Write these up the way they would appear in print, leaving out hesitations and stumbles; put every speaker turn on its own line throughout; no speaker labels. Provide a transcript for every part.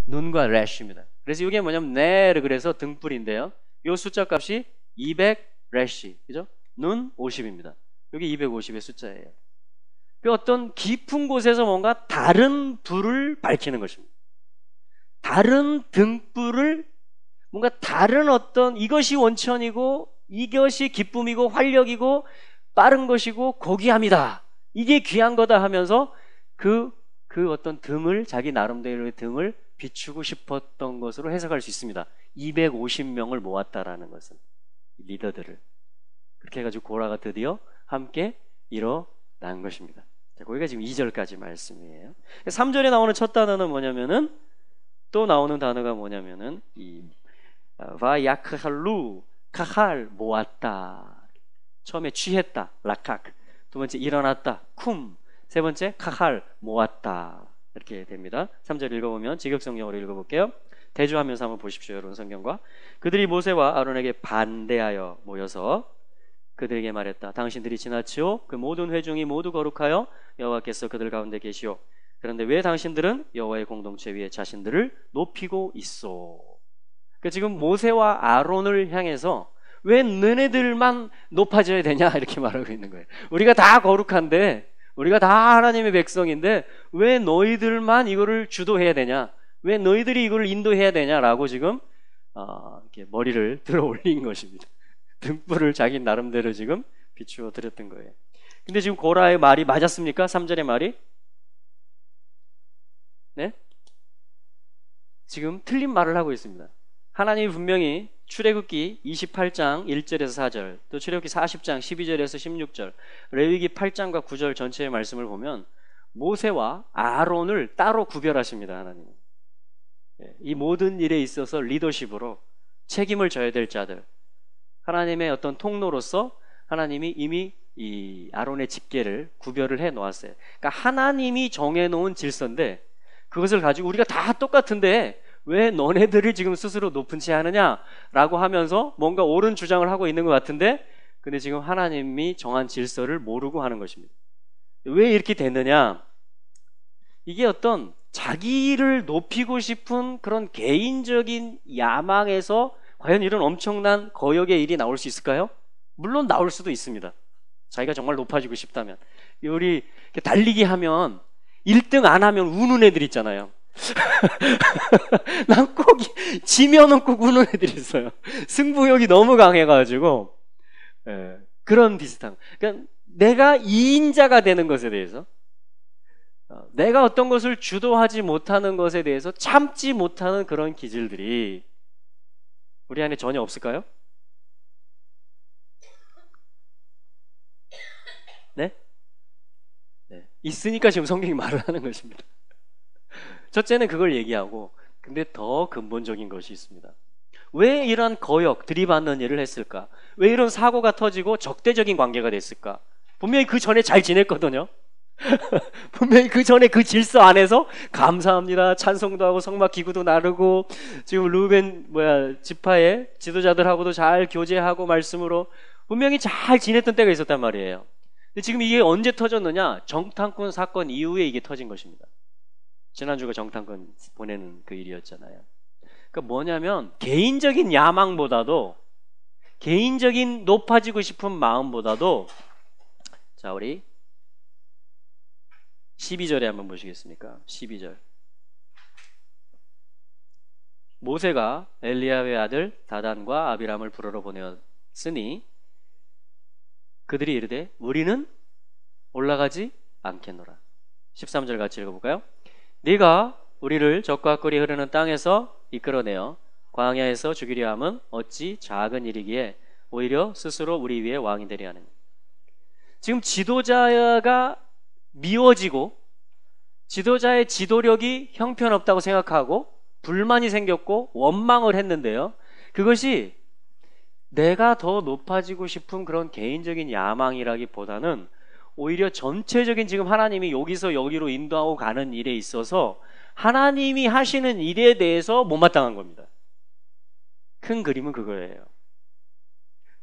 눈과 래쉬입니다. 그래서 이게 뭐냐면 네르 그래서 등불인데요. 이 숫자 값이 200 래쉬, 그죠? 눈 50입니다. 여기 250의 숫자예요. 그 어떤 깊은 곳에서 뭔가 다른 불을 밝히는 것입니다. 다른 등불을 뭔가 다른 어떤 이것이 원천이고 이것이 기쁨이고 활력이고 빠른 것이고 고귀함이다. 이게 귀한 거다 하면서 그 어떤 등을 자기 나름대로의 등을 비추고 싶었던 것으로 해석할 수 있습니다. 250명을 모았다라는 것은 리더들을 그렇게 해가지고 고라가 드디어 함께 일어난 것입니다. 자, 거기가 지금 2절까지 말씀이에요. 3절에 나오는 첫 단어는 뭐냐면은 또 나오는 단어가 뭐냐면은 이 바야크할루 카할 모았다. 처음에 취했다 라카크, 두 번째 일어났다 쿰, 세 번째 카할 모았다 이렇게 됩니다. 3절 읽어보면 직역성경으로 읽어볼게요. 대조하면서 한번 보십시오. 여러분 성경과. 그들이 모세와 아론에게 반대하여 모여서 그들에게 말했다. 당신들이 지나치오. 그 모든 회중이 모두 거룩하여 여호와께서 그들 가운데 계시오. 그런데 왜 당신들은 여호와의 공동체 위에 자신들을 높이고 있소? 그러니까 지금 모세와 아론을 향해서 왜 너네들만 높아져야 되냐 이렇게 말하고 있는 거예요. 우리가 다 거룩한데, 우리가 다 하나님의 백성인데 왜 너희들만 이거를 주도해야 되냐, 왜 너희들이 이걸 인도해야 되냐라고 지금 이렇게 머리를 들어 올린 것입니다. 등불을 자기 나름대로 지금 비추어 드렸던 거예요. 근데 지금 고라의 말이 맞았습니까? 3절의 말이? 네? 지금 틀린 말을 하고 있습니다. 하나님이 분명히 출애굽기 28장 1절에서 4절, 또 출애굽기 40장 12절에서 16절, 레위기 8장과 9절 전체의 말씀을 보면 모세와 아론을 따로 구별하십니다. 하나님은 이 모든 일에 있어서 리더십으로 책임을 져야 될 자들, 하나님의 어떤 통로로서 하나님이 이미 이 아론의 직계를 구별을 해 놓았어요. 그러니까 하나님이 정해놓은 질서인데 그것을 가지고 우리가 다 똑같은데 왜 너네들을 지금 스스로 높은 채 하느냐라고 하면서 뭔가 옳은 주장을 하고 있는 것 같은데, 근데 지금 하나님이 정한 질서를 모르고 하는 것입니다. 왜 이렇게 됐느냐? 이게 어떤 자기를 높이고 싶은 그런 개인적인 야망에서 과연 이런 엄청난 거역의 일이 나올 수 있을까요? 물론 나올 수도 있습니다. 자기가 정말 높아지고 싶다면. 우리 달리기 하면 1등 안 하면 우는 애들 있잖아요. 난 꼭 지면은 꼭 우는 애들이 있어요. 승부욕이 너무 강해가지고. 그런 비슷한. 그러니까 내가 2인자가 되는 것에 대해서, 내가 어떤 것을 주도하지 못하는 것에 대해서 참지 못하는 그런 기질들이 우리 안에 전혀 없을까요? 네? 네. 있으니까 지금 성경이 말을 하는 것입니다. 첫째는 그걸 얘기하고, 근데 더 근본적인 것이 있습니다. 왜 이런 거역, 들이받는 일을 했을까? 왜 이런 사고가 터지고 적대적인 관계가 됐을까? 분명히 그 전에 잘 지냈거든요. 분명히 그 전에 그 질서 안에서 감사합니다, 찬송도 하고 성막 기구도 나르고 지금 루벤 지파의 지도자들하고도 잘 교제하고 말씀으로 분명히 잘 지냈던 때가 있었단 말이에요. 근데 지금 이게 언제 터졌느냐? 정탐꾼 사건 이후에 이게 터진 것입니다. 지난주가 정탐꾼 보내는 그 일이었잖아요. 그러니까 뭐냐면 개인적인 야망보다도, 개인적인 높아지고 싶은 마음보다도, 자 우리 12절에 한번 보시겠습니까? 12절. 모세가 엘리야의 아들 다단과 아비람을 부르러 보내었으니 그들이 이르되 우리는 올라가지 않겠노라. 13절 같이 읽어볼까요? 네가 우리를 적과 꿀이 흐르는 땅에서 이끌어내어 광야에서 죽이려 함은 어찌 작은 일이기에 오히려 스스로 우리 위에 왕이 되려 하느냐. 지금 지도자가 미워지고 지도자의 지도력이 형편없다고 생각하고 불만이 생겼고 원망을 했는데요, 그것이 내가 더 높아지고 싶은 그런 개인적인 야망이라기보다는 오히려 전체적인 지금 하나님이 여기서 여기로 인도하고 가는 일에 있어서 하나님이 하시는 일에 대해서 못마땅한 겁니다. 큰 그림은 그거예요.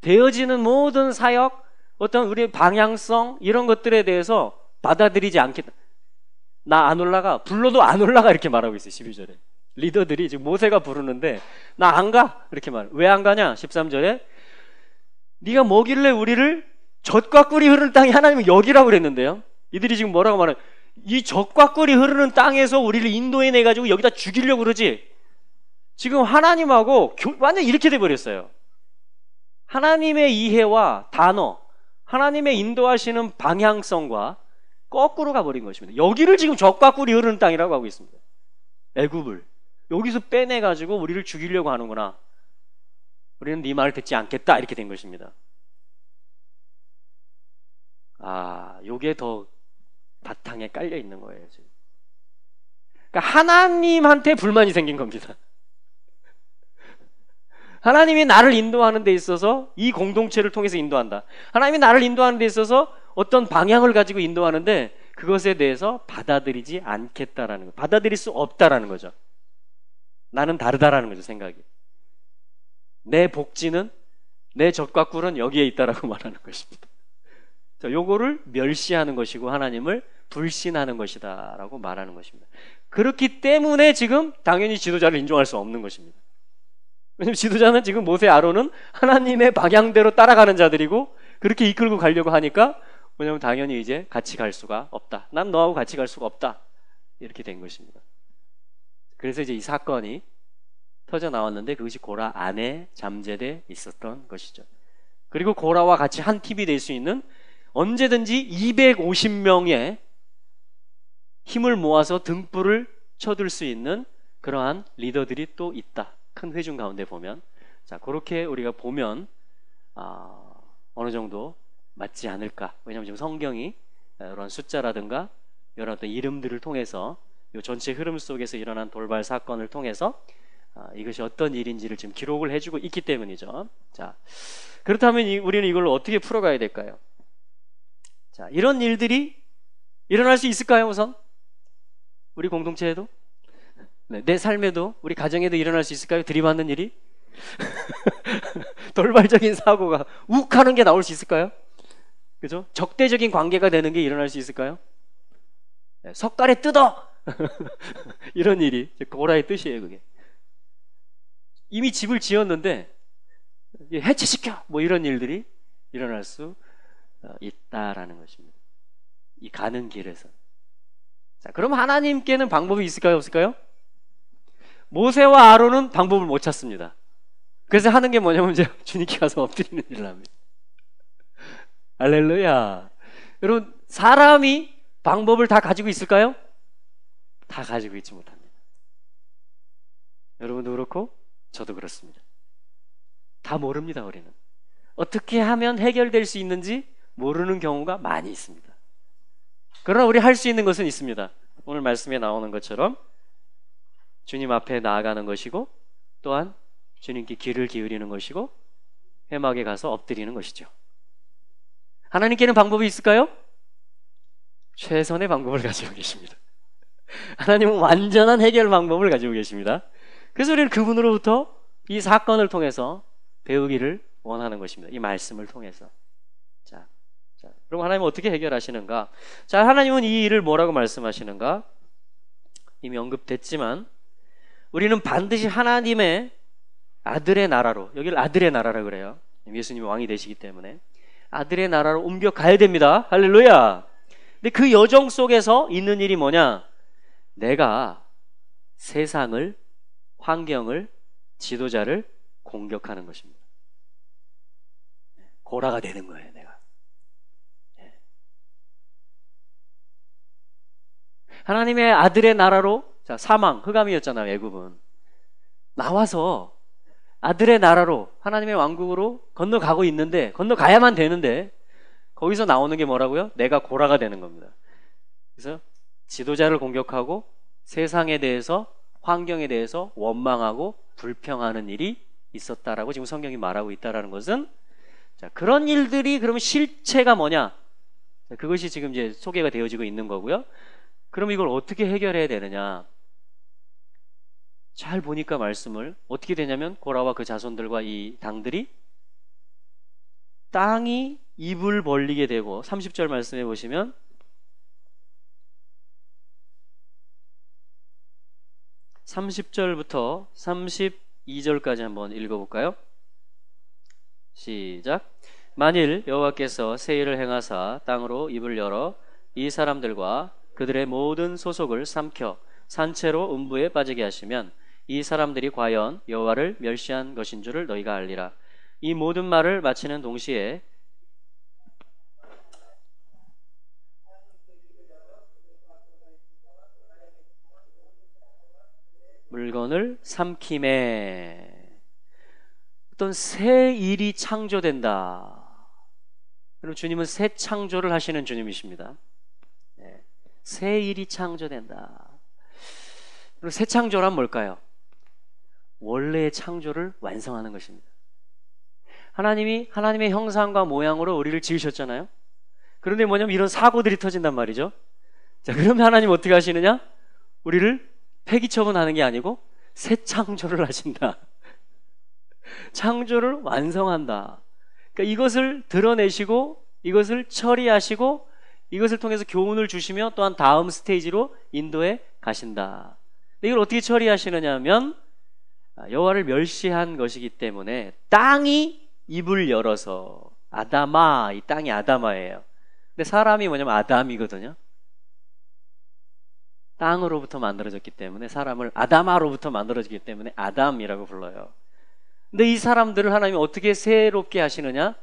되어지는 모든 사역, 어떤 우리의 방향성 이런 것들에 대해서 받아들이지 않겠다. 나 안 올라가, 불러도 안 올라가 이렇게 말하고 있어요. 12절에. 리더들이 지금 모세가 부르는데 나 안 가. 이렇게 말. 왜 안 가냐? 13절에 네가 뭐길래 우리를 젖과 꿀이 흐르는 땅이 하나님은 여기라고 그랬는데요. 이들이 지금 뭐라고 말해? 이 젖과 꿀이 흐르는 땅에서 우리를 인도해내 가지고 여기다 죽이려고 그러지. 지금 하나님하고 완전 이렇게 돼버렸어요. 하나님의 이해와 단어, 하나님의 인도하시는 방향성과 거꾸로 가버린 것입니다. 여기를 지금 젖과 꿀이 흐르는 땅이라고 하고 있습니다. 애굽을 여기서 빼내가지고 우리를 죽이려고 하는구나. 우리는 네 말을 듣지 않겠다. 이렇게 된 것입니다. 요게 더 바탕에 깔려 있는 거예요. 지금. 그러니까 하나님한테 불만이 생긴 겁니다. 하나님이 나를 인도하는 데 있어서 이 공동체를 통해서 인도한다. 하나님이 나를 인도하는 데 있어서 어떤 방향을 가지고 인도하는데 그것에 대해서 받아들이지 않겠다라는 거. 받아들일 수 없다라는 거죠. 나는 다르다라는 거죠, 생각이. 내 복지는, 내 젖과 꿀은 여기에 있다라고 말하는 것입니다. 자, 요거를 멸시하는 것이고 하나님을 불신하는 것이다라고 말하는 것입니다. 그렇기 때문에 지금 당연히 지도자를 인정할 수 없는 것입니다. 왜냐하면 지도자는 지금 모세 아론은 하나님의 방향대로 따라가는 자들이고 그렇게 이끌고 가려고 하니까 왜냐하면 당연히 이제 같이 갈 수가 없다. 난 너하고 같이 갈 수가 없다. 이렇게 된 것입니다. 그래서 이제 이 사건이 터져 나왔는데 그것이 고라 안에 잠재돼 있었던 것이죠. 그리고 고라와 같이 한 팀이 될 수 있는 언제든지 250명의 힘을 모아서 등불을 쳐들 수 있는 그러한 리더들이 또 있다. 큰 회중 가운데 보면. 자, 그렇게 우리가 보면 어느 정도 맞지 않을까. 왜냐하면 지금 성경이 이런 숫자라든가 여러 어떤 이름들을 통해서 이 전체 흐름 속에서 일어난 돌발 사건을 통해서 이것이 어떤 일인지를 지금 기록을 해주고 있기 때문이죠. 자, 그렇다면 우리는 이걸 어떻게 풀어가야 될까요? 자, 이런 일들이 일어날 수 있을까요, 우선? 우리 공동체에도? 네, 내 삶에도, 우리 가정에도 일어날 수 있을까요? 들이받는 일이? 돌발적인 사고가 욱 하는 게 나올 수 있을까요? 그죠? 적대적인 관계가 되는 게 일어날 수 있을까요? 네, 석가래 뜯어! 이런 일이, 고라의 뜻이에요, 그게. 이미 집을 지었는데, 해체시켜! 뭐 이런 일들이 일어날 수 있다라는 것입니다. 이 가는 길에서. 자, 그럼 하나님께는 방법이 있을까요? 없을까요? 모세와 아론은 방법을 못 찾습니다. 그래서 하는 게 뭐냐면 이제 주님께 가서 엎드리는 일을 합니다. 할렐루야. 여러분, 사람이 방법을 다 가지고 있을까요? 다 가지고 있지 못합니다. 여러분도 그렇고 저도 그렇습니다. 다 모릅니다. 우리는 어떻게 하면 해결될 수 있는지 모르는 경우가 많이 있습니다. 그러나 우리 할 수 있는 것은 있습니다. 오늘 말씀에 나오는 것처럼 주님 앞에 나아가는 것이고 또한 주님께 귀를 기울이는 것이고 회막에 가서 엎드리는 것이죠. 하나님께는 방법이 있을까요? 최선의 방법을 가지고 계십니다. 하나님은 완전한 해결 방법을 가지고 계십니다. 그래서 우리는 그분으로부터 이 사건을 통해서 배우기를 원하는 것입니다. 이 말씀을 통해서. 자, 그럼 하나님은 어떻게 해결하시는가? 자, 하나님은 이 일을 뭐라고 말씀하시는가? 이미 언급됐지만 우리는 반드시 하나님의 아들의 나라로, 여기를 아들의 나라라고 그래요. 예수님이 왕이 되시기 때문에 아들의 나라로 옮겨 가야 됩니다. 할렐루야. 근데 그 여정 속에서 있는 일이 뭐냐? 내가 세상을, 환경을, 지도자를 공격하는 것입니다. 고라가 되는 거예요, 내가. 하나님의 아들의 나라로, 자, 사망, 흑암이었잖아요, 애굽은. 나와서 아들의 나라로, 하나님의 왕국으로 건너가고 있는데, 건너가야만 되는데, 거기서 나오는 게 뭐라고요? 내가 고라가 되는 겁니다. 그래서 지도자를 공격하고 세상에 대해서, 환경에 대해서 원망하고 불평하는 일이 있었다라고 지금 성경이 말하고 있다라는 것은, 자, 그런 일들이 그러면 실체가 뭐냐? 자, 그것이 지금 이제 소개가 되어지고 있는 거고요. 그럼 이걸 어떻게 해결해야 되느냐? 잘 보니까 말씀을 어떻게 되냐면 고라와 그 자손들과 이 당들이 땅이 입을 벌리게 되고 30절 말씀해 보시면 30절부터 32절까지 한번 읽어볼까요? 시작. 만일 여호와께서 새 일을 행하사 땅으로 입을 열어 이 사람들과 그들의 모든 소속을 삼켜 산채로 음부에 빠지게 하시면 이 사람들이 과연 여호와를 멸시한 것인 줄을 너희가 알리라. 이 모든 말을 마치는 동시에 물건을 삼킴에 어떤 새 일이 창조된다. 그리고 주님은 새 창조를 하시는 주님이십니다. 네. 새 일이 창조된다. 그리고 새 창조란 뭘까요? 원래의 창조를 완성하는 것입니다. 하나님이 하나님의 형상과 모양으로 우리를 지으셨잖아요. 그런데 뭐냐면 이런 사고들이 터진단 말이죠. 자, 그러면 하나님 어떻게 하시느냐? 우리를 폐기처분하는 게 아니고 새 창조를 하신다. 창조를 완성한다. 그러니까 이것을 드러내시고 이것을 처리하시고 이것을 통해서 교훈을 주시며 또한 다음 스테이지로 인도해 가신다. 근데 이걸 어떻게 처리하시느냐 하면 여호와를 멸시한 것이기 때문에 땅이 입을 열어서 아다마, 이 땅이 아다마예요. 근데 사람이 뭐냐면 아담이거든요. 땅으로부터 만들어졌기 때문에 사람을 아다마로부터 만들어졌기 때문에 아담이라고 불러요. 근데 이 사람들을 하나님이 어떻게 새롭게 하시느냐?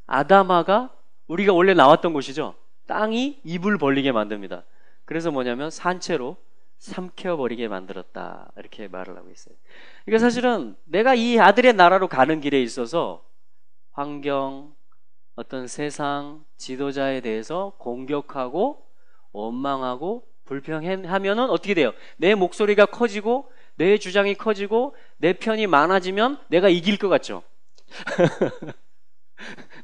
아다마가 우리가 원래 나왔던 곳이죠. 땅이 입을 벌리게 만듭니다. 그래서 뭐냐면 산채로 삼켜버리게 만들었다. 이렇게 말을 하고 있어요. 그러니까 사실은 내가 이 아들의 나라로 가는 길에 있어서 환경, 어떤 세상, 지도자에 대해서 공격하고 원망하고 불평하면은 어떻게 돼요? 내 목소리가 커지고 내 주장이 커지고 내 편이 많아지면 내가 이길 것 같죠?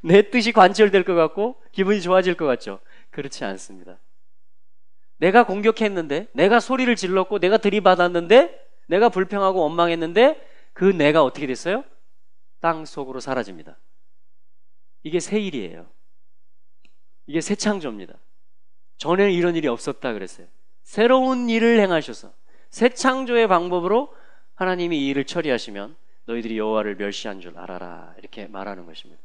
내 뜻이 관철될 것 같고 기분이 좋아질 것 같죠? 그렇지 않습니다. 내가 공격했는데, 내가 소리를 질렀고 내가 들이받았는데, 내가 불평하고 원망했는데 그 내가 어떻게 됐어요? 땅 속으로 사라집니다. 이게 새 일이에요. 이게 새 창조입니다. 전에는 이런 일이 없었다 그랬어요. 새로운 일을 행하셔서 새 창조의 방법으로 하나님이 이 일을 처리하시면 너희들이 여호와를 멸시한 줄 알아라. 이렇게 말하는 것입니다.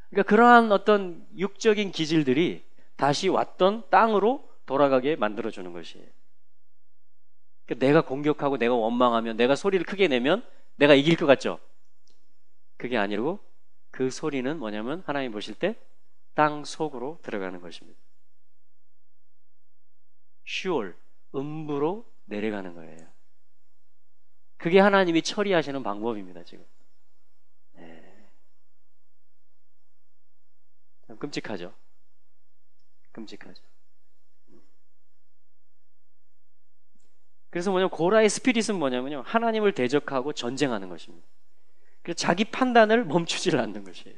그러니까 그러한 어떤 육적인 기질들이 다시 왔던 땅으로 돌아가게 만들어주는 것이에요. 그러니까 내가 공격하고 내가 원망하면 내가 소리를 크게 내면 내가 이길 것 같죠? 그게 아니고 그 소리는 뭐냐면 하나님 보실 때 땅 속으로 들어가는 것입니다. 슈올, 음부로 내려가는 거예요. 그게 하나님이 처리하시는 방법입니다, 지금. 네. 참 끔찍하죠? 끔찍하죠. 그래서 뭐냐면 고라의 스피릿은 뭐냐면요, 하나님을 대적하고 전쟁하는 것입니다. 그래서 자기 판단을 멈추지를 않는 것이에요.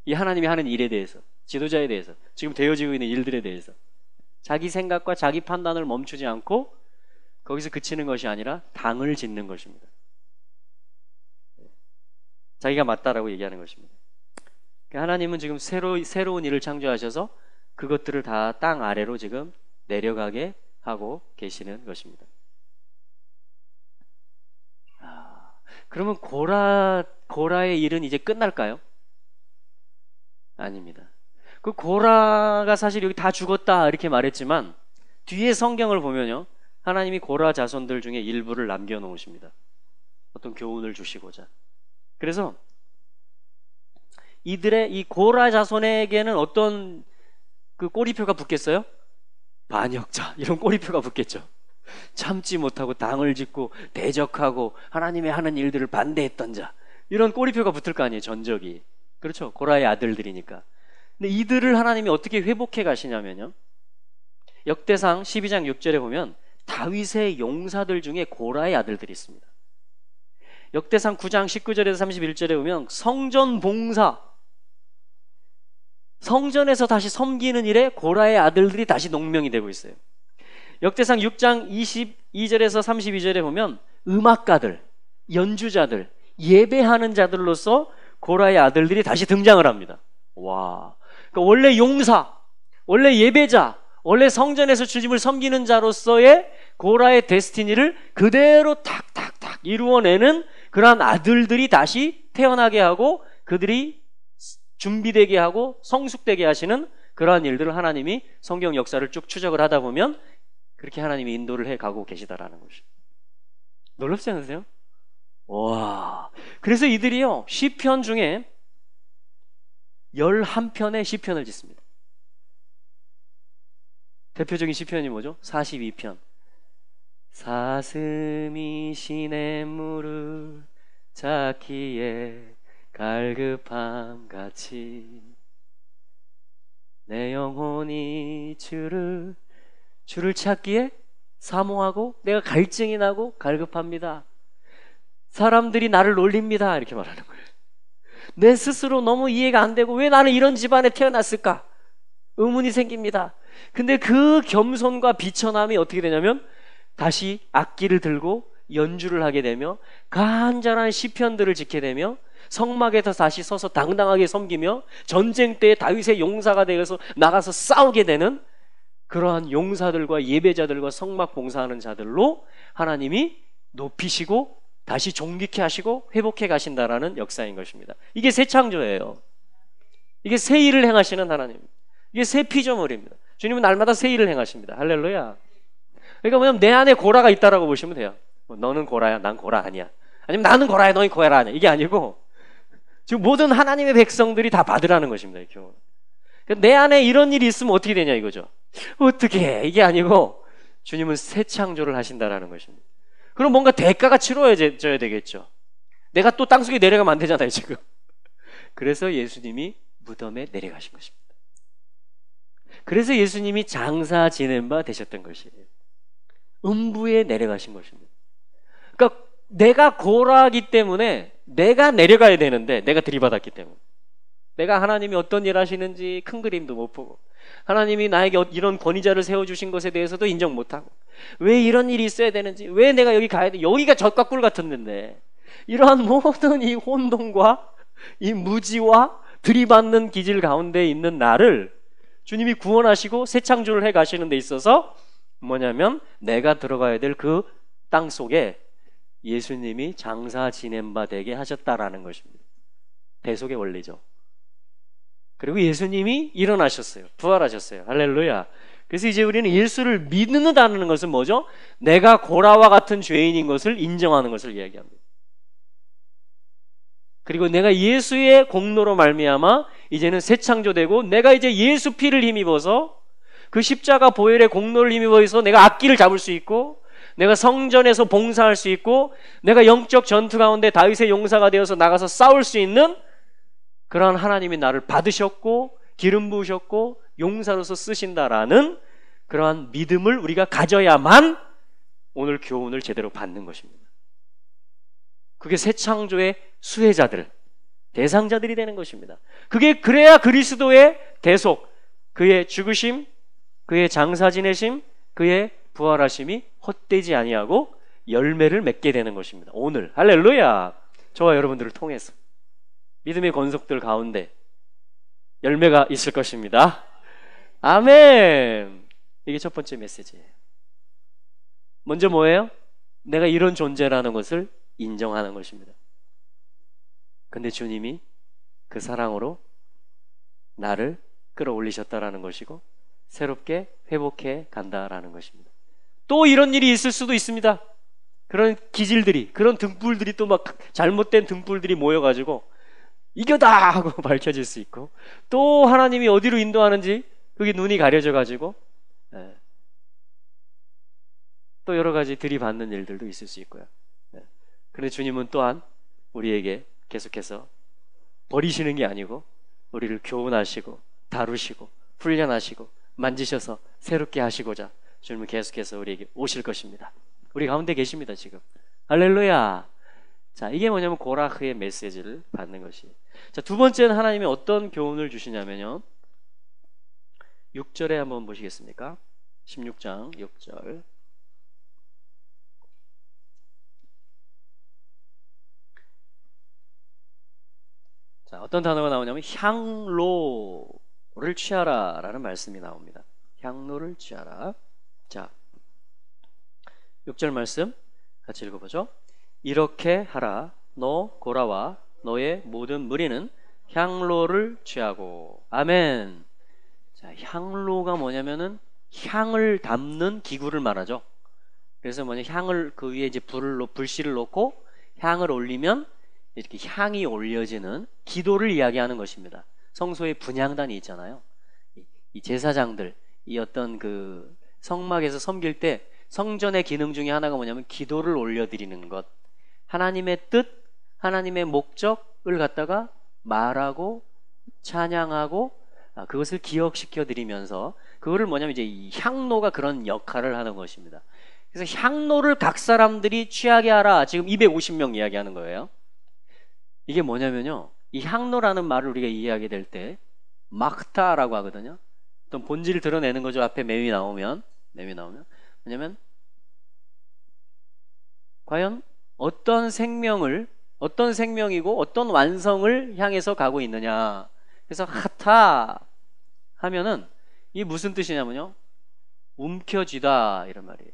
이 하나님이 하는 일에 대해서, 지도자에 대해서, 지금 되어지고 있는 일들에 대해서 자기 생각과 자기 판단을 멈추지 않고 거기서 그치는 것이 아니라 당을 짓는 것입니다. 자기가 맞다라고 얘기하는 것입니다. 하나님은 지금 새로운 일을 창조하셔서 그것들을 다 땅 아래로 지금 내려가게 하고 계시는 것입니다. 그러면 고라의 일은 이제 끝날까요? 아닙니다. 그 고라가 사실 여기 다 죽었다 이렇게 말했지만 뒤에 성경을 보면요, 하나님이 고라 자손들 중에 일부를 남겨놓으십니다. 어떤 교훈을 주시고자. 그래서 이들의 이 고라 자손에게는 어떤 그 꼬리표가 붙겠어요? 반역자, 이런 꼬리표가 붙겠죠. 참지 못하고 당을 짓고 대적하고 하나님의 하는 일들을 반대했던 자, 이런 꼬리표가 붙을 거 아니에요, 전적이. 그렇죠? 고라의 아들들이니까. 근데 이들을 하나님이 어떻게 회복해 가시냐면요, 역대상 12장 6절에 보면 다윗의 용사들 중에 고라의 아들들이 있습니다. 역대상 9장 19절에서 31절에 보면 성전 봉사, 성전에서 다시 섬기는 일에 고라의 아들들이 다시 농명이 되고 있어요. 역대상 6장 22절에서 32절에 보면 음악가들, 연주자들, 예배하는 자들로서 고라의 아들들이 다시 등장을 합니다. 와, 그러니까 원래 용사, 원래 예배자, 원래 성전에서 주님을 섬기는 자로서의 고라의 데스티니를 그대로 탁탁탁 이루어내는 그러한 아들들이 다시 태어나게 하고 그들이 준비되게 하고 성숙되게 하시는 그러한 일들을 하나님이 성경 역사를 쭉 추적을 하다 보면 그렇게 하나님이 인도를 해가고 계시다라는 것이죠. 놀랍지 않으세요? 와, 그래서 이들이요 시편 중에 11편의 시편을 짓습니다. 대표적인 시편이 뭐죠? 42편. 사슴이 시냇물을 찾기에 갈급함 같이 내 영혼이 주를 찾기에 사모하고 내가 갈증이 나고 갈급합니다. 사람들이 나를 놀립니다. 이렇게 말하는 거예요. 내 스스로 너무 이해가 안 되고 왜 나는 이런 집안에 태어났을까? 의문이 생깁니다. 근데 그 겸손과 비천함이 어떻게 되냐면 다시 악기를 들고 연주를 하게 되며 간절한 시편들을 짓게 되며 성막에서 다시 서서 당당하게 섬기며 전쟁 때 다윗의 용사가 되어서 나가서 싸우게 되는 그러한 용사들과 예배자들과 성막 봉사하는 자들로 하나님이 높이시고 다시 존귀케 하시고 회복해 가신다라는 역사인 것입니다. 이게 새 창조예요. 이게 새 일을 행하시는 하나님. 이게 새 피조물입니다. 주님은 날마다 새 일을 행하십니다. 할렐루야. 그러니까 뭐냐면 내 안에 고라가 있다라고 보시면 돼요. 너는 고라야, 난 고라 아니야. 아니면 나는 고라야, 너는 고라 아니야. 이게 아니고 지금 모든 하나님의 백성들이 다 받으라는 것입니다. 이 교훈. 내 안에 이런 일이 있으면 어떻게 되냐 이거죠. 어떻게 해? 이게 아니고 주님은 새 창조를 하신다라는 것입니다. 그럼 뭔가 대가가 치러져야 되겠죠. 내가 또 땅속에 내려가면 안 되잖아요 지금. 그래서 예수님이 무덤에 내려가신 것입니다. 그래서 예수님이 장사 지낸 바 되셨던 것이에요. 음부에 내려가신 것입니다. 그러니까 내가 고라하기 때문에 내가 내려가야 되는데 내가 들이받았기 때문에 내가 하나님이 어떤 일 하시는지 큰 그림도 못 보고 하나님이 나에게 이런 권위자를 세워주신 것에 대해서도 인정 못하고 왜 이런 일이 있어야 되는지 왜 내가 여기 가야 돼 여기가 젖과 꿀 같았는데 이러한 모든 이 혼돈과 이 무지와 들이받는 기질 가운데 있는 나를 주님이 구원하시고 새 창조를 해 가시는 데 있어서 뭐냐면 내가 들어가야 될 그 땅 속에 예수님이 장사 지낸 바 되게 하셨다라는 것입니다. 대속의 원리죠. 그리고 예수님이 일어나셨어요. 부활하셨어요. 할렐루야. 그래서 이제 우리는 예수를 믿는다는 것은 뭐죠? 내가 고라와 같은 죄인인 것을 인정하는 것을 이야기합니다. 그리고 내가 예수의 공로로 말미암아 이제는 새 창조되고 내가 이제 예수 피를 힘입어서 그 십자가 보혈의 공로를 힘입어서 내가 악기를 잡을 수 있고 내가 성전에서 봉사할 수 있고 내가 영적 전투 가운데 다윗의 용사가 되어서 나가서 싸울 수 있는 그러한 하나님이 나를 받으셨고 기름 부으셨고 용사로서 쓰신다라는 그러한 믿음을 우리가 가져야만 오늘 교훈을 제대로 받는 것입니다. 그게 새 창조의 수혜자들, 대상자들이 되는 것입니다. 그게 그래야 그리스도의 대속, 그의 죽으심, 그의 장사 지내심, 그의 부활하심이 헛되지 아니하고 열매를 맺게 되는 것입니다. 오늘 할렐루야. 저와 여러분들을 통해서 믿음의 권속들 가운데 열매가 있을 것입니다. 아멘. 이게 첫 번째 메시지예요. 먼저 뭐예요? 내가 이런 존재라는 것을 인정하는 것입니다. 근데 주님이 그 사랑으로 나를 끌어올리셨다라는 것이고 새롭게 회복해 간다라는 것입니다. 또 이런 일이 있을 수도 있습니다. 그런 기질들이, 그런 등불들이 또 막 잘못된 등불들이 모여가지고 이거다 하고 밝혀질 수 있고 또 하나님이 어디로 인도하는지 그게 눈이 가려져가지고 또 여러 가지 들이받는 일들도 있을 수 있고요. 그런데 주님은 또한 우리에게 계속해서 버리시는 게 아니고 우리를 교훈하시고 다루시고 훈련하시고 만지셔서 새롭게 하시고자 주님은 계속해서 우리에게 오실 것입니다. 우리 가운데 계십니다 지금. 할렐루야. 자, 이게 뭐냐면 고라흐의 메시지를 받는 것이에요. 자, 두 번째는 하나님이 어떤 교훈을 주시냐면요 6절에 한번 보시겠습니까? 16장 6절. 자, 어떤 단어가 나오냐면 향로를 취하라 라는 말씀이 나옵니다. 향로를 취하라. 자, 6절 말씀 같이 읽어보죠. 이렇게 하라. 너 고라와 너의 모든 무리는 향로를 취하고. 아멘. 자, 향로가 뭐냐면은 향을 담는 기구를 말하죠. 그래서 뭐냐, 향을 그 위에 이제 불씨를 놓고 향을 올리면 이렇게 향이 올려지는 기도를 이야기하는 것입니다. 성소에 분향단이 있잖아요. 이 제사장들, 이 어떤 그 성막에서 섬길 때 성전의 기능 중에 하나가 뭐냐면 기도를 올려드리는 것. 하나님의 뜻, 하나님의 목적을 갖다가 말하고 찬양하고 그것을 기억시켜 드리면서 그거를 뭐냐면 이제 이 향로가 그런 역할을 하는 것입니다. 그래서 향로를 각 사람들이 취하게 하라. 지금 250명 이야기하는 거예요. 이게 뭐냐면요, 이 향로라는 말을 우리가 이해하게 될 때 막타라고 하거든요. 어떤 본질을 드러내는 거죠. 앞에 매미 나오면 뭐냐면 과연 어떤 생명이고 어떤 완성을 향해서 가고 있느냐. 그래서 하타 하면은 이게 무슨 뜻이냐면요, 움켜쥐다 이런 말이에요.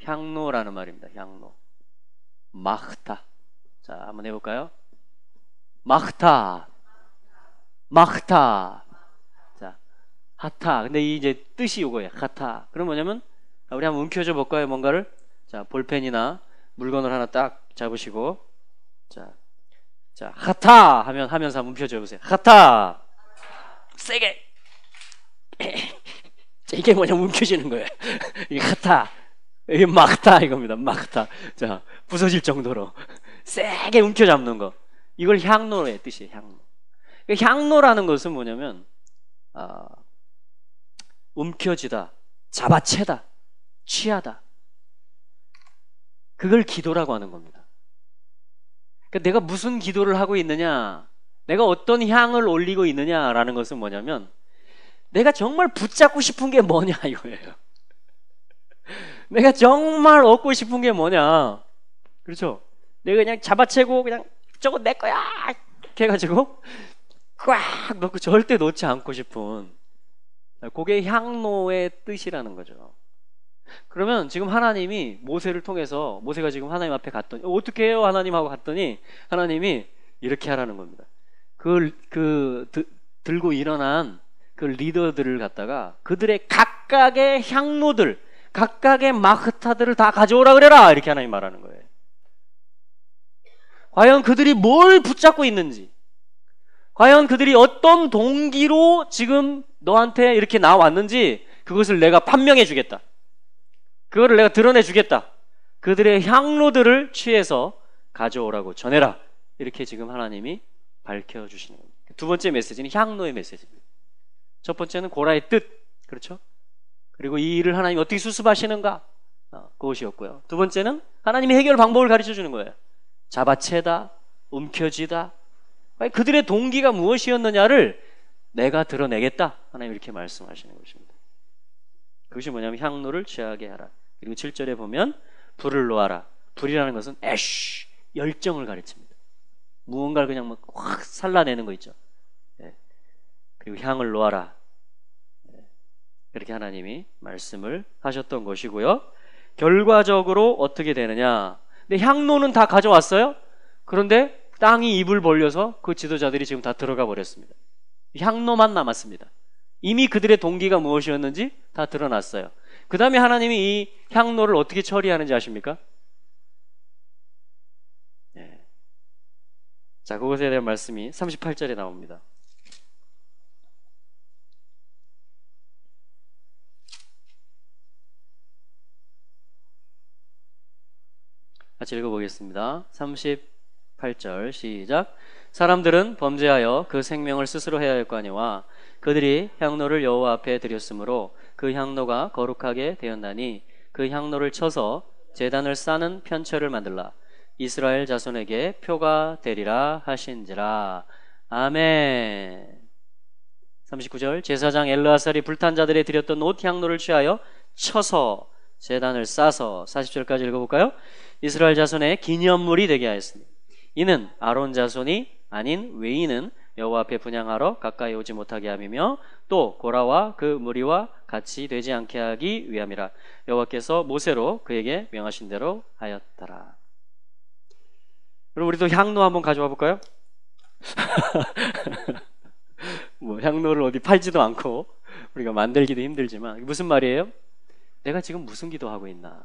향로라는 말입니다. 향로. 마흐타. 자, 한번 해볼까요? 마흐타. 자, 하타. 근데 이 이제 뜻이 이거예요. 하타. 그럼 뭐냐면 우리 한번 움켜줘 볼까요? 뭔가를. 자, 볼펜이나 물건을 하나 딱 잡으시고, 자, 하타 하면서 한번 움켜줘 보세요. 하타. 세게. 이게 뭐냐면 움켜지는 거예요. 이게 하타. 이게 막타 이겁니다. 막타. 자, 부서질 정도로 세게 움켜잡는 거. 이걸 향로의 뜻이에요. 향로. 향로라는 것은 뭐냐면 움켜쥐다, 잡아채다, 취하다. 그걸 기도라고 하는 겁니다. 그러니까 내가 무슨 기도를 하고 있느냐, 내가 어떤 향을 올리고 있느냐라는 것은 뭐냐면 내가 정말 붙잡고 싶은 게 뭐냐 이거예요. 내가 정말 얻고 싶은 게 뭐냐. 그렇죠? 내가 그냥 잡아채고 그냥 저거 내 거야 이렇게 해가지고 꽉 넣고 절대 놓지 않고 싶은, 그게 향로의 뜻이라는 거죠. 그러면 지금 하나님이 모세를 통해서, 모세가 지금 하나님 앞에 갔더니 어떻게 해요 하나님 하고 갔더니 하나님이 이렇게 하라는 겁니다. 들고 일어난 그 리더들을 갖다가 그들의 각각의 향로들, 각각의 마흐타들을 다 가져오라 그래라, 이렇게 하나님 말하는 거예요. 과연 그들이 뭘 붙잡고 있는지, 과연 그들이 어떤 동기로 지금 너한테 이렇게 나왔는지 그것을 내가 판명해 주겠다. 그거를 내가 드러내 주겠다. 그들의 향로들을 취해서 가져오라고 전해라. 이렇게 지금 하나님이 밝혀주시는 겁니다. 두 번째 메시지는 향로의 메시지입니다. 첫 번째는 고라의 뜻, 그렇죠? 그리고 이 일을 하나님이 어떻게 수습하시는가, 그것이었고요. 두 번째는 하나님이 해결 방법을 가르쳐 주는 거예요. 잡아채다, 움켜쥐다. 그들의 동기가 무엇이었느냐를 내가 드러내겠다. 하나님 이렇게 말씀하시는 것입니다. 그것이 뭐냐면 향로를 취하게 하라. 그리고 7절에 보면 불을 놓아라. 불이라는 것은 애쉬, 열정을 가르칩니다. 무언가를 그냥 막 확 살라내는 거 있죠. 네. 그리고 향을 놓아라. 네. 그렇게 하나님이 말씀을 하셨던 것이고요. 결과적으로 어떻게 되느냐. 근데 향로는 다 가져왔어요. 그런데 땅이 입을 벌려서 그 지도자들이 지금 다 들어가 버렸습니다. 향로만 남았습니다. 이미 그들의 동기가 무엇이었는지 다 드러났어요. 그 다음에 하나님이 이 향로를 어떻게 처리하는지 아십니까? 네. 자, 그것에 대한 말씀이 38절에 나옵니다. 같이 읽어보겠습니다. 38절 시작. 사람들은 범죄하여 그 생명을 스스로 해야 할 거 아니와 그들이 향로를 여호와 앞에 드렸으므로 그 향로가 거룩하게 되었나니 그 향로를 쳐서 제단을 싸는 편처를 만들라. 이스라엘 자손에게 표가 되리라 하신지라. 아멘. 39절 제사장 엘르아살이 불탄 자들에 드렸던 옷 향로를 취하여 쳐서 제단을 싸서. 40절까지 읽어볼까요? 이스라엘 자손의 기념물이 되게 하였으니 이는 아론 자손이 아닌 외인은 여호와 앞에 분향하러 가까이 오지 못하게 함이며 또 고라와 그 무리와 같이 되지 않게 하기 위함이라. 여호와께서 모세로 그에게 명하신 대로 하였더라. 그럼 우리도 향로 한번 가져와 볼까요? 뭐 향로를 어디 팔지도 않고 우리가 만들기도 힘들지만 무슨 말이에요? 내가 지금 무슨 기도하고 있나?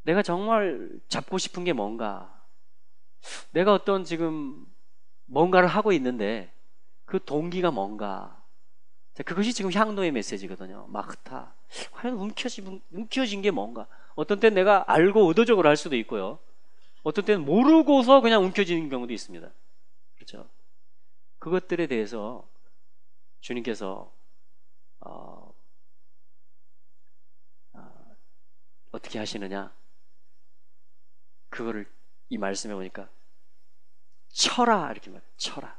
내가 정말 잡고 싶은 게 뭔가? 내가 어떤 지금 뭔가를 하고 있는데 그 동기가 뭔가? 그것이 지금 향로의 메시지거든요. 마흐타. 과연 움켜진 게 뭔가? 어떤 때는 내가 알고 의도적으로 할 수도 있고요. 어떤 때는 모르고서 그냥 움켜지는 경우도 있습니다. 그렇죠? 그것들에 대해서 주님께서 어떻게 하시느냐? 그거를 이 말씀에 보니까 쳐라 이렇게 말해요. 쳐라.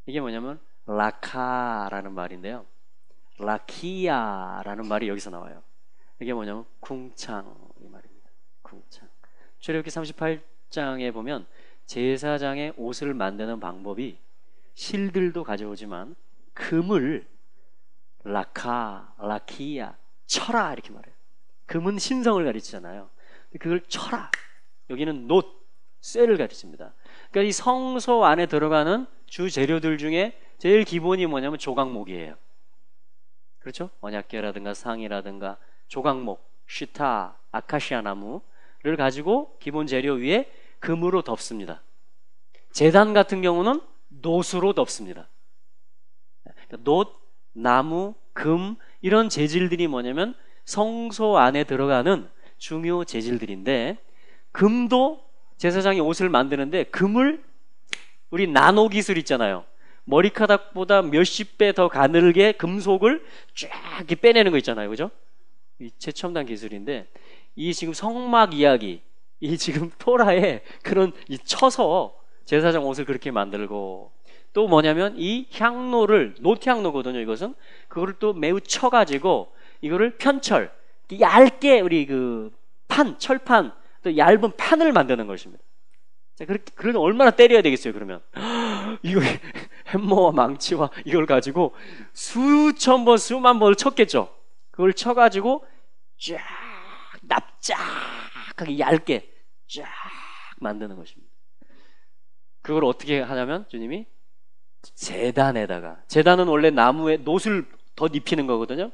이게 뭐냐면 라카라는 말인데요. 라키야라는 말이 여기서 나와요. 이게 뭐냐면 궁창 이 말입니다. 궁창. 출애굽기 38장에 보면 제사장의 옷을 만드는 방법이 실들도 가져오지만 금을 라키야 쳐라 이렇게 말해요. 금은 신성을 가리치잖아요. 그걸 쳐라. 여기는 쇠를 가리칩니다. 그러니까 이 성소 안에 들어가는 주 재료들 중에 제일 기본이 뭐냐면 조각목이에요. 그렇죠? 언약궤라든가 상이라든가 조각목, 시타, 아카시아 나무를 가지고 기본 재료 위에 금으로 덮습니다. 제단 같은 경우는 놋으로 덮습니다. 그러니까 나무, 금 이런 재질들이 뭐냐면 성소 안에 들어가는 중요 재질들인데 금도 제사장이 옷을 만드는데 금을 우리 나노 기술 있잖아요. 머리카락보다 몇십 배 더 가늘게 금속을 쫙 이렇게 빼내는 거 있잖아요. 그죠? 이 최첨단 기술인데 이 지금 성막 이야기 이 지금 토라에 그런 이 쳐서 제사장 옷을 그렇게 만들고 또 뭐냐면 이 향로를 놋향로거든요. 이것은 그거를 또 매우 쳐가지고 이거를 편철 얇게 우리 그 철판 또 얇은 판을 만드는 것입니다. 자, 그러면 얼마나 때려야 되겠어요, 그러면? 이거 햄머와 망치와 이걸 가지고 수천 번, 수만 번을 쳤겠죠. 그걸 쳐가지고 쫙 납작하게 얇게 쫙 만드는 것입니다. 그걸 어떻게 하냐면 주님이 제단은 원래 나무에 놋을 덧입히는 거거든요.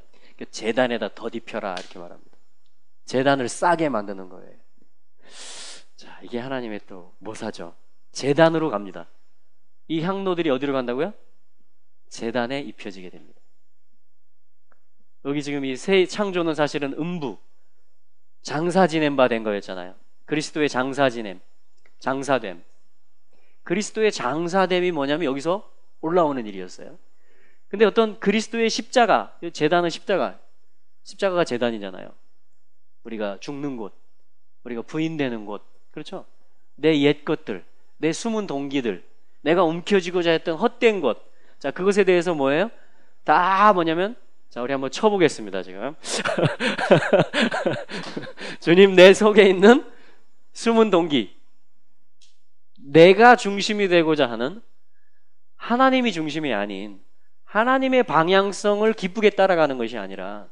제단에다 덧입혀라 이렇게 말합니다. 제단을 싸게 만드는 거예요. 자, 이게 하나님의 또 모사죠. 제단으로 갑니다. 이 향로들이 어디로 간다고요? 제단에 입혀지게 됩니다. 여기 지금 이 새 창조는 사실은 음부, 장사 지냄 바 된 거였잖아요. 그리스도의 장사 지냄, 장사됨. 그리스도의 장사됨이 뭐냐면 여기서 올라오는 일이었어요. 근데 어떤 그리스도의 십자가, 제단은 십자가가 제단이잖아요. 우리가 죽는 곳, 우리가 부인되는 곳, 그렇죠? 내 옛 것들, 내 숨은 동기들, 내가 움켜쥐고자 했던 헛된 것, 자, 그것에 대해서 뭐예요? 다 뭐냐면, 자, 우리 한번 쳐보겠습니다, 지금. 주님, 내 속에 있는 숨은 동기, 내가 중심이 되고자 하는 하나님이 중심이 아닌 하나님의 방향성을 기쁘게 따라가는 것이 아니라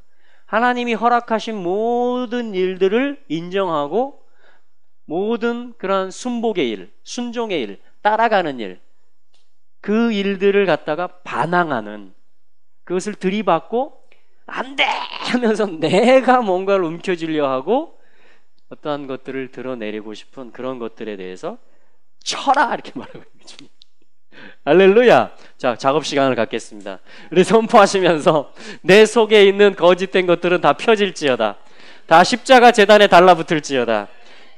하나님이 허락하신 모든 일들을 인정하고 모든 그런 순복의 일, 순종의 일, 따라가는 일, 그 일들을 갖다가 반항하는, 그것을 들이받고 안 돼! 하면서 내가 뭔가를 움켜쥐려 하고 어떠한 것들을 드러내리고 싶은 그런 것들에 대해서 쳐라! 이렇게 말하고 있습니다. 할렐루야! 자, 작업 시간을 갖겠습니다. 우리 선포하시면서 내 속에 있는 거짓된 것들은 다 펴질지어다. 다 십자가 제단에 달라붙을지어다.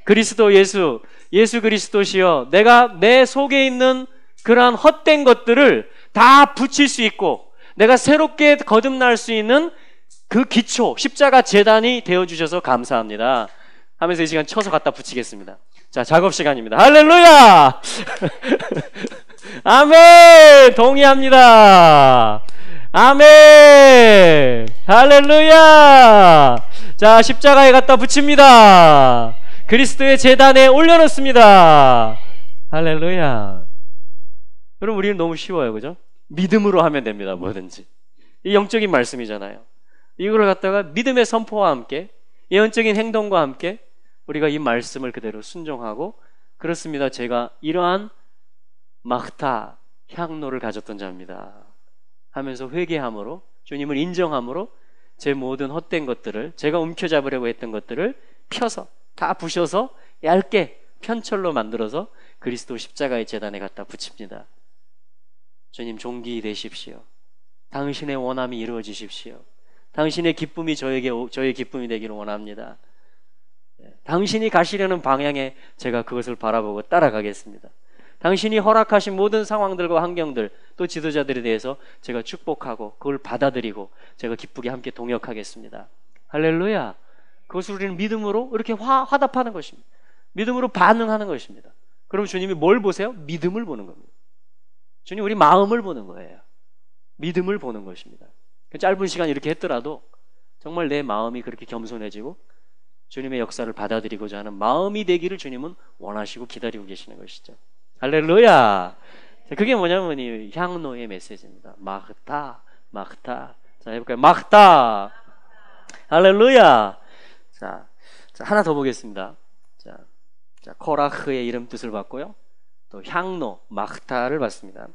그리스도 예수 그리스도시여, 내가 내 속에 있는 그러한 헛된 것들을 다 붙일 수 있고 내가 새롭게 거듭날 수 있는 그 기초, 십자가 제단이 되어주셔서 감사합니다 하면서 이 시간 쳐서 갖다 붙이겠습니다. 자, 작업 시간입니다. 할렐루야! 아멘! 동의합니다. 아멘! 할렐루야! 자, 십자가에 갖다 붙입니다. 그리스도의 제단에 올려놓습니다. 할렐루야. 여러분, 우리는 너무 쉬워요, 그죠? 믿음으로 하면 됩니다. 뭐든지. 이 영적인 말씀이잖아요. 이걸 갖다가 믿음의 선포와 함께 예언적인 행동과 함께 우리가 이 말씀을 그대로 순종하고, 그렇습니다. 제가 이러한 마흐타 향로를 가졌던 자입니다 하면서 회개함으로, 주님을 인정함으로 제 모든 헛된 것들을, 제가 움켜잡으려고 했던 것들을 펴서 다 부셔서 얇게 편철로 만들어서 그리스도 십자가의 제단에 갖다 붙입니다. 주님 존귀 되십시오. 당신의 원함이 이루어지십시오. 당신의 기쁨이 저의 기쁨이 되기를 원합니다. 당신이 가시려는 방향에 제가 그것을 바라보고 따라가겠습니다. 당신이 허락하신 모든 상황들과 환경들, 또 지도자들에 대해서 제가 축복하고 그걸 받아들이고 제가 기쁘게 함께 동역하겠습니다. 할렐루야. 그것을 우리는 믿음으로 이렇게 화답하는 것입니다. 믿음으로 반응하는 것입니다. 그럼 주님이 뭘 보세요? 믿음을 보는 겁니다. 주님 우리 마음을 보는 거예요. 믿음을 보는 것입니다. 짧은 시간 이렇게 했더라도 정말 내 마음이 그렇게 겸손해지고 주님의 역사를 받아들이고자 하는 마음이 되기를 주님은 원하시고 기다리고 계시는 것이죠. 할렐루야. 그게 뭐냐면 이 향로의 메시지입니다. 마흐타, 마흐타. 자, 해볼까요? 마흐타. 할렐루야. 자, 하나 더 보겠습니다. 자, 코라흐의 이름 뜻을 봤고요. 또 향로, 마흐타를 봤습니다.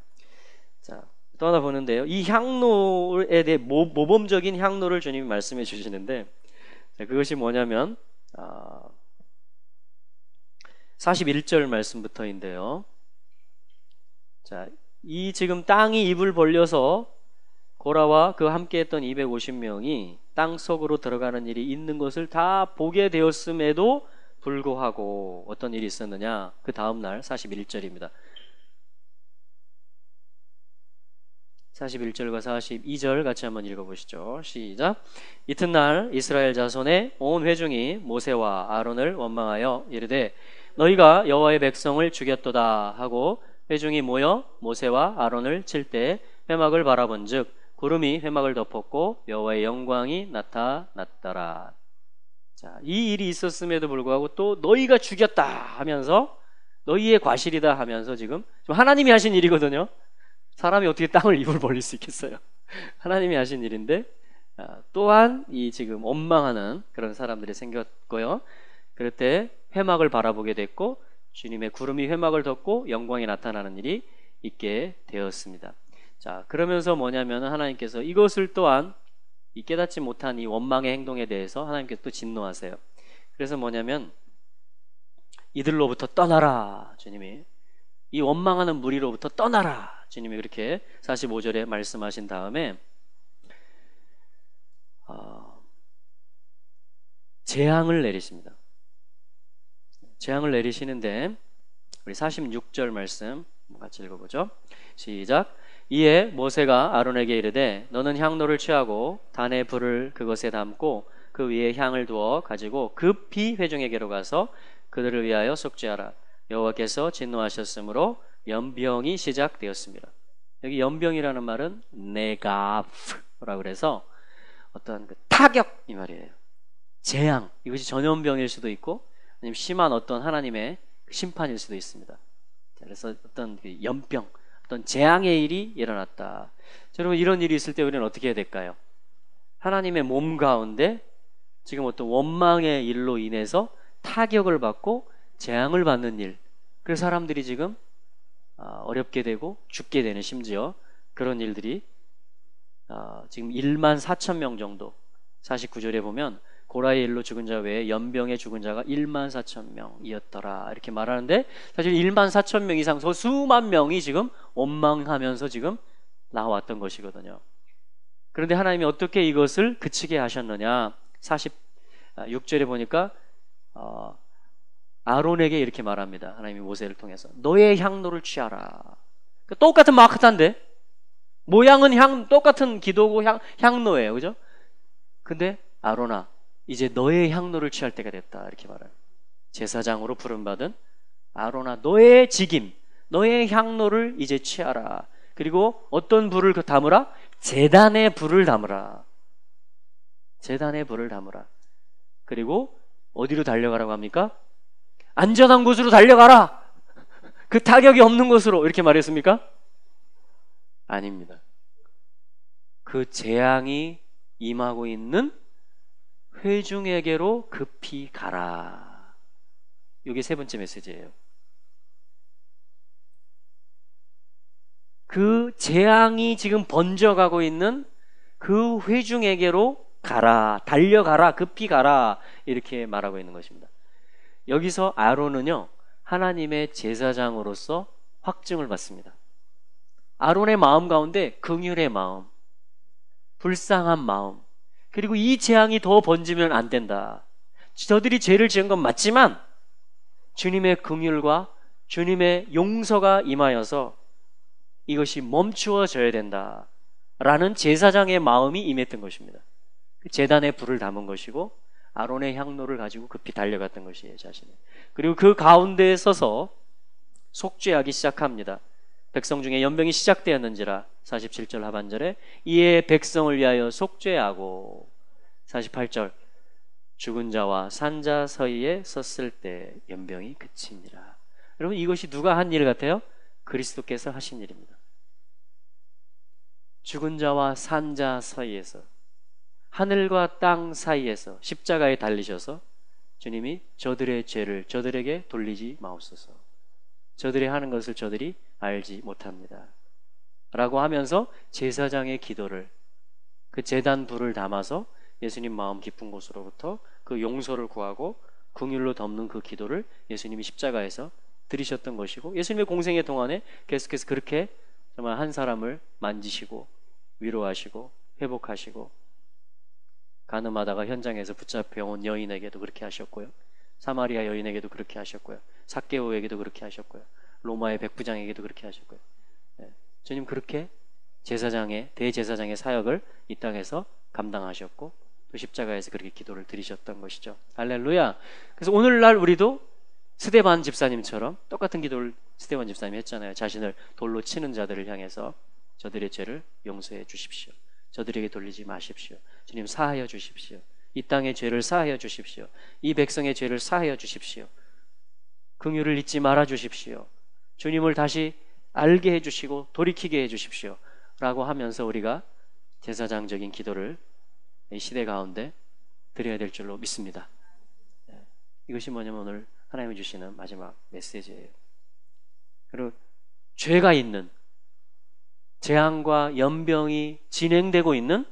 자, 또 하나 보는데요. 이 향로에 대해 모범적인 향로를 주님이 말씀해 주시는데, 자, 그것이 뭐냐면 41절 말씀부터인데요. 자, 이 지금 땅이 입을 벌려서 고라와 그 함께했던 250명이 땅 속으로 들어가는 일이 있는 것을 다 보게 되었음에도 불구하고 어떤 일이 있었느냐? 그 다음 날 41절입니다. 41절과 42절 같이 한번 읽어보시죠. 시작. 이튿날 이스라엘 자손의 온 회중이 모세와 아론을 원망하여 이르되 너희가 여호와의 백성을 죽였도다 하고 회중이 모여 모세와 아론을 칠 때 회막을 바라본즉 구름이 회막을 덮었고 여호와의 영광이 나타났더라. 자, 이 일이 있었음에도 불구하고 또 너희가 죽였다 하면서 너희의 과실이다 하면서 지금 하나님이 하신 일이거든요. 사람이 어떻게 땅을 입을 벌릴 수 있겠어요? 하나님이 하신 일인데 또한 이 지금 원망하는 그런 사람들이 생겼고요. 그럴 때 회막을 바라보게 됐고 주님의 구름이 회막을 덮고 영광이 나타나는 일이 있게 되었습니다. 자, 그러면서 뭐냐면 하나님께서 이것을 또한 이 깨닫지 못한 이 원망의 행동에 대해서 하나님께서 또 진노하세요. 그래서 뭐냐면 이들로부터 떠나라. 주님이 이 원망하는 무리로부터 떠나라. 주님이 그렇게 45절에 말씀하신 다음에 재앙을 내리십니다. 재앙을 내리시는데 우리 46절 말씀 같이 읽어보죠. 시작. 이에 모세가 아론에게 이르되 너는 향로를 취하고 단의 불을 그것에 담고 그 위에 향을 두어 가지고 급히 회중에게로 가서 그들을 위하여 속죄하라. 여호와께서 진노하셨으므로 연병이 시작되었습니다. 여기 연병이라는 말은 네가프라고 그래서 어떤 그 타격 이 말이에요. 재앙, 이것이 전염병일 수도 있고 아니면 심한 어떤 하나님의 심판일 수도 있습니다. 그래서 어떤 그 연병, 어떤 재앙의 일이 일어났다. 여러분 이런 일이 있을 때 우리는 어떻게 해야 될까요? 하나님의 몸 가운데 지금 어떤 원망의 일로 인해서 타격을 받고 재앙을 받는 일, 그래서 사람들이 지금 어렵게 되고 죽게 되는, 심지어 그런 일들이 지금 1만 4천 명 정도, 49절에 보면 고라의 일로 죽은 자 외에 연병에 죽은 자가 1만 4천 명이었더라 이렇게 말하는데 사실 1만 4천 명 이상 수만 명이 지금 원망하면서 지금 나왔던 것이거든요. 그런데 하나님이 어떻게 이것을 그치게 하셨느냐? 46절에 보니까 아론에게 이렇게 말합니다. 하나님이 모세를 통해서 너의 향로를 취하라. 똑같은 마크타인데 모양은 똑같은 기도고 향로예요, 그죠? 근데 아론아, 이제 너의 향로를 취할 때가 됐다 이렇게 말해요. 제사장으로 부름받은 아론아, 너의 직임, 너의 향로를 이제 취하라. 그리고 어떤 불을 담으라? 제단의 불을 담으라. 제단의 불을 담으라. 그리고 어디로 달려가라고 합니까? 안전한 곳으로 달려가라. 그 타격이 없는 곳으로 이렇게 말했습니까? 아닙니다. 그 재앙이 임하고 있는 회중에게로 급히 가라. 이게 세 번째 메시지예요. 그 재앙이 지금 번져가고 있는 그 회중에게로 가라, 달려가라, 급히 가라, 이렇게 말하고 있는 것입니다. 여기서 아론은요, 하나님의 제사장으로서 확증을 받습니다. 아론의 마음 가운데 긍휼의 마음, 불쌍한 마음, 그리고 이 재앙이 더 번지면 안 된다. 저들이 죄를 지은 건 맞지만 주님의 긍휼과 주님의 용서가 임하여서 이것이 멈추어져야 된다 라는 제사장의 마음이 임했던 것입니다. 제단에 불을 담은 것이고 아론의 향로를 가지고 급히 달려갔던 것이에요, 자신이. 그리고 그 가운데에 서서 속죄하기 시작합니다. 백성 중에 연병이 시작되었는지라 47절 하반절에 이에 백성을 위하여 속죄하고 48절 죽은 자와 산 자 사이에 섰을 때 연병이 그치니라. 여러분, 이것이 누가 한 일 같아요? 그리스도께서 하신 일입니다. 죽은 자와 산 자 사이에서, 하늘과 땅 사이에서 십자가에 달리셔서 주님이 저들의 죄를 저들에게 돌리지 마옵소서. 저들이 하는 것을 저들이 알지 못합니다 라고 하면서 제사장의 기도를, 그 제단 불을 담아서 예수님 마음 깊은 곳으로부터 그 용서를 구하고 긍휼로 덮는 그 기도를 예수님이 십자가에서 드리셨던 것이고, 예수님의 공생의 동안에 계속해서 그렇게 정말 한 사람을 만지시고 위로하시고 회복하시고, 가늠하다가 현장에서 붙잡혀온 여인에게도 그렇게 하셨고요, 사마리아 여인에게도 그렇게 하셨고요, 삭개오에게도 그렇게 하셨고요, 로마의 백부장에게도 그렇게 하셨고요. 주님 그렇게 제사장의, 대제사장의 사역을 이 땅에서 감당하셨고 또 십자가에서 그렇게 기도를 드리셨던 것이죠. 할렐루야. 그래서 오늘날 우리도 스데반 집사님처럼 똑같은 기도를 스데반 집사님이 했잖아요. 자신을 돌로 치는 자들을 향해서 저들의 죄를 용서해 주십시오. 저들에게 돌리지 마십시오. 주님 사하여 주십시오. 이 땅의 죄를 사하여 주십시오. 이 백성의 죄를 사하여 주십시오. 긍휼을 잊지 말아 주십시오. 주님을 다시 알게 해주시고 돌이키게 해주십시오 라고 하면서 우리가 제사장적인 기도를 이 시대 가운데 드려야 될 줄로 믿습니다. 이것이 뭐냐면 오늘 하나님이 주시는 마지막 메시지예요. 그리고 죄가 있는, 재앙과 연병이 진행되고 있는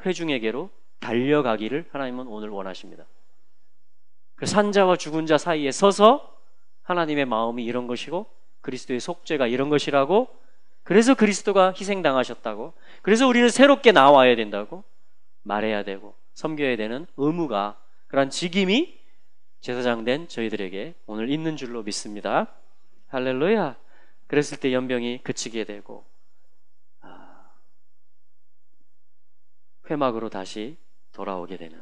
회중에게로 달려가기를 하나님은 오늘 원하십니다. 그 산자와 죽은 자 사이에 서서 하나님의 마음이 이런 것이고 그리스도의 속죄가 이런 것이라고, 그래서 그리스도가 희생당하셨다고, 그래서 우리는 새롭게 나와야 된다고 말해야 되고 섬겨야 되는 의무가, 그런 직임이 제사장 된 저희들에게 오늘 있는 줄로 믿습니다. 할렐루야. 그랬을 때 연병이 그치게 되고 회막으로 다시 돌아오게 되는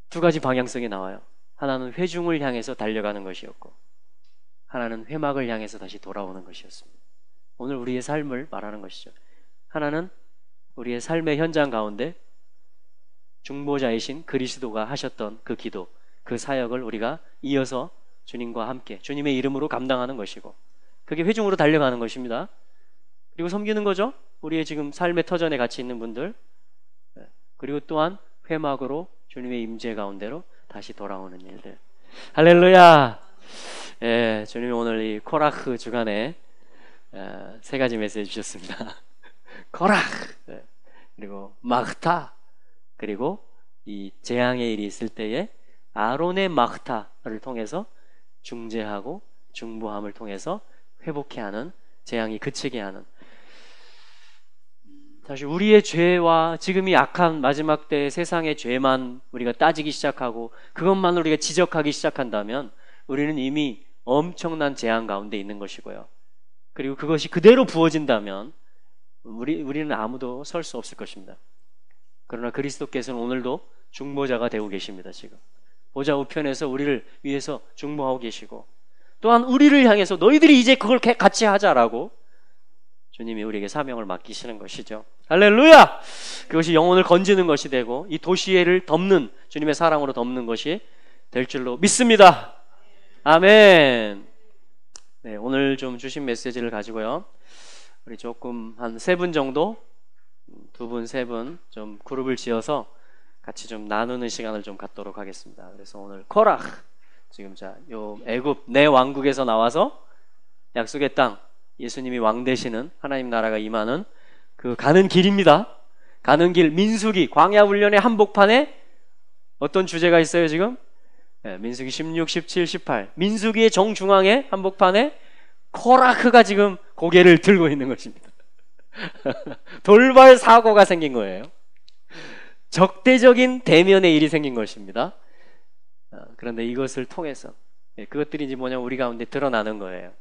두 가지 방향성이 나와요. 하나는 회중을 향해서 달려가는 것이었고 하나는 회막을 향해서 다시 돌아오는 것이었습니다. 오늘 우리의 삶을 말하는 것이죠. 하나는 우리의 삶의 현장 가운데 중보자이신 그리스도가 하셨던 그 기도, 그 사역을 우리가 이어서 주님과 함께 주님의 이름으로 감당하는 것이고, 그게 회중으로 달려가는 것입니다. 그리고 섬기는 거죠. 우리의 지금 삶의 터전에 같이 있는 분들, 그리고 또한 회막으로 주님의 임재 가운데로 다시 돌아오는 일들. 할렐루야. 예, 주님이 오늘 이 코라흐 주간에 세 가지 메시지 주셨습니다. 코라흐, 그리고 마흐타, 그리고 이 재앙의 일이 있을 때에 아론의 마흐타를 통해서 중재하고 중보함을 통해서 회복케 하는, 재앙이 그치게 하는. 사실 우리의 죄와 지금이 악한 마지막 때 세상의 죄만 우리가 따지기 시작하고 그것만 우리가 지적하기 시작한다면 우리는 이미 엄청난 재앙 가운데 있는 것이고요. 그리고 그것이 그대로 부어진다면 우리는 아무도 설 수 없을 것입니다. 그러나 그리스도께서는 오늘도 중보자가 되고 계십니다. 지금 보좌 우편에서 우리를 위해서 중보하고 계시고, 또한 우리를 향해서 너희들이 이제 그걸 같이 하자라고 주님이 우리에게 사명을 맡기시는 것이죠. 할렐루야! 그것이 영혼을 건지는 것이 되고 이 도시를 덮는, 주님의 사랑으로 덮는 것이 될 줄로 믿습니다. 아멘. 네, 오늘 좀 주신 메시지를 가지고요, 우리 조금 한 3분 정도, 2분, 3분 좀 그룹을 지어서 같이 좀 나누는 시간을 좀 갖도록 하겠습니다. 그래서 오늘 코락, 지금 요 애굽 내 왕국에서 나와서 약속의 땅, 예수님이 왕 되시는 하나님 나라가 임하는 그 가는 길입니다. 가는 길, 민수기, 광야 훈련의 한복판에 어떤 주제가 있어요 지금? 네, 민수기 16, 17, 18. 민수기의 정중앙에 한복판에 코라크가 지금 고개를 들고 있는 것입니다. 돌발 사고가 생긴 거예요. 적대적인 대면의 일이 생긴 것입니다. 그런데 이것을 통해서 그것들이 이제 뭐냐면 우리 가운데 드러나는 거예요.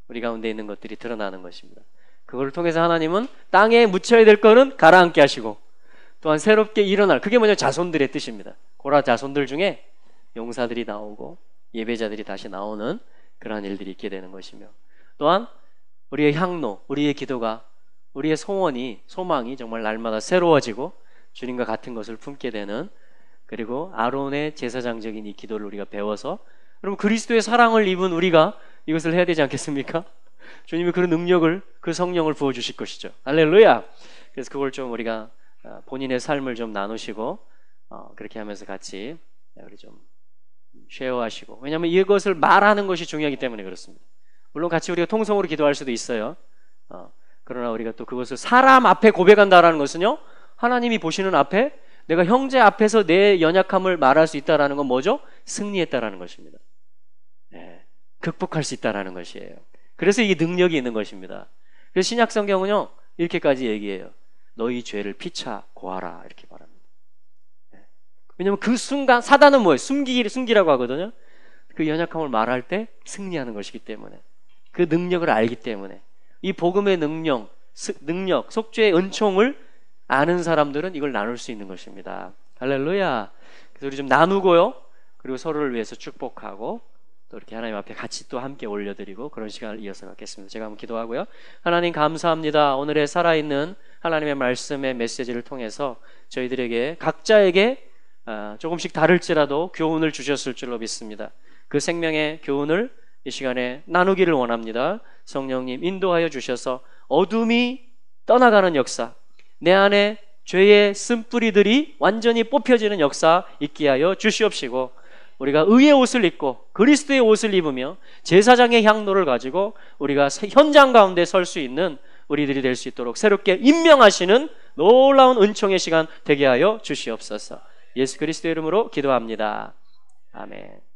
우리 가운데 있는 것들이 드러나는 것입니다. 그걸 통해서 하나님은 땅에 묻혀야 될 거는 가라앉게 하시고 또한 새롭게 일어날, 그게 뭐냐면 자손들의 뜻입니다. 고라 자손들 중에 용사들이 나오고 예배자들이 다시 나오는 그러한 일들이 있게 되는 것이며, 또한 우리의 향로, 우리의 기도가, 우리의 소원이, 소망이 정말 날마다 새로워지고 주님과 같은 것을 품게 되는, 그리고 아론의 제사장적인 이 기도를 우리가 배워서, 여러분 그리스도의 사랑을 입은 우리가 이것을 해야 되지 않겠습니까? 주님이 그런 능력을, 그 성령을 부어주실 것이죠. 할렐루야. 그래서 그걸 좀 우리가 본인의 삶을 좀 나누시고 그렇게 하면서 같이 우리 좀 쉐어하시고, 왜냐하면 이것을 말하는 것이 중요하기 때문에 그렇습니다. 물론 같이 우리가 통성으로 기도할 수도 있어요. 그러나 우리가 또 그것을 사람 앞에 고백한다라는 것은요, 하나님이 보시는 앞에, 내가 형제 앞에서 내 연약함을 말할 수 있다라는 건 뭐죠? 승리했다라는 것입니다. 네, 극복할 수 있다라는 것이에요. 그래서 이게 능력이 있는 것입니다. 그래서 신약 성경은요 이렇게까지 얘기해요. 너희 죄를 피차 고하라, 이렇게 말합니다. 네. 왜냐하면 그 순간 사단은 뭐예요? 숨기라고 하거든요. 그 연약함을 말할 때 승리하는 것이기 때문에, 그 능력을 알기 때문에, 이 복음의 능력, 속죄의 은총을 아는 사람들은 이걸 나눌 수 있는 것입니다. 할렐루야. 그래서 우리 좀 나누고요, 그리고 서로를 위해서 축복하고 또 이렇게 하나님 앞에 같이 또 함께 올려드리고 그런 시간을 이어서 갖겠습니다. 제가 한번 기도하고요. 하나님 감사합니다. 오늘의 살아있는 하나님의 말씀의 메시지를 통해서 저희들에게 각자에게 조금씩 다를지라도 교훈을 주셨을 줄로 믿습니다. 그 생명의 교훈을 이 시간에 나누기를 원합니다. 성령님 인도하여 주셔서 어둠이 떠나가는 역사, 내 안에 죄의 쓴뿌리들이 완전히 뽑혀지는 역사 있게 하여 주시옵시고, 우리가 의의 옷을 입고 그리스도의 옷을 입으며 제사장의 향로를 가지고 우리가 현장 가운데 설 수 있는 우리들이 될 수 있도록 새롭게 임명하시는 놀라운 은총의 시간 되게 하여 주시옵소서. 예수 그리스도의 이름으로 기도합니다. 아멘.